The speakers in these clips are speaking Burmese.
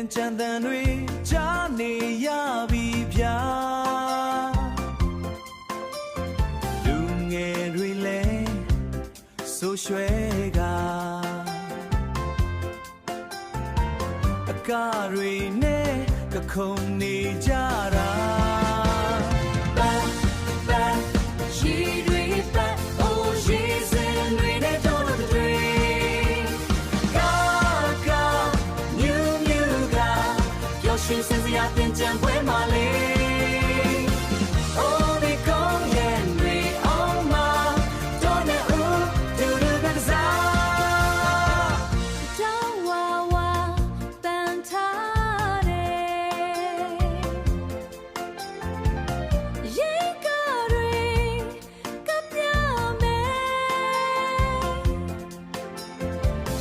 တင်ချန်တန်တွေကြားနေရပြီဗျာလူငယ်တွေလည်းဆိုရွှဲကအကားတွေနဲ့ကခုန်နေကြတာရှင်စင်စရာတင်ကြံပွဲမှာလေအိုးဒီကောင်းရဲ့တွေအောင်မှာတော့နေဦးတူတူကစားတောင်းဝါဝါပန်ထားတယ်ရေကားတွေကပြမယ်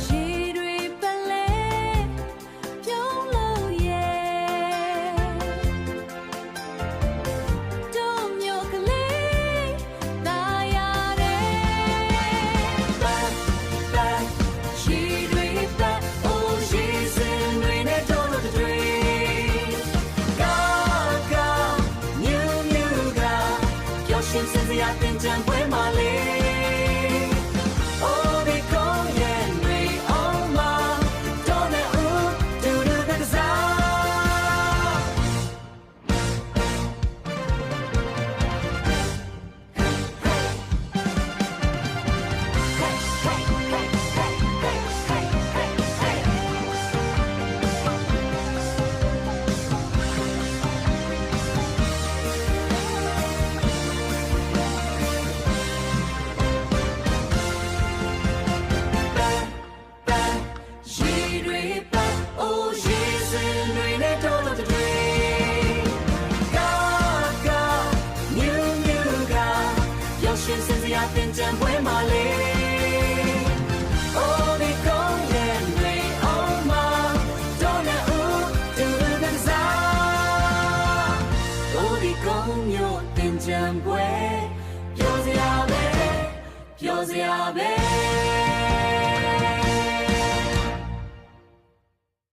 ရေတွေပလဲပြုံးလို့ရှင်စင်စရာတင်ကြံပွဲမှာလေအိုးဒီကောင်းရဲ့တွေအောင်မှာတော့နေဦးတူတူကစားရှင်စင်စရာတင်ကြံပွဲမှာလေအိုးဒီကောင်းရဲ့တွေအောင်မှာတော့နေဦးတူတူကစားအိုးဒီကောင်းမျိုးတင်ကြံပွဲပြောစရာပဲ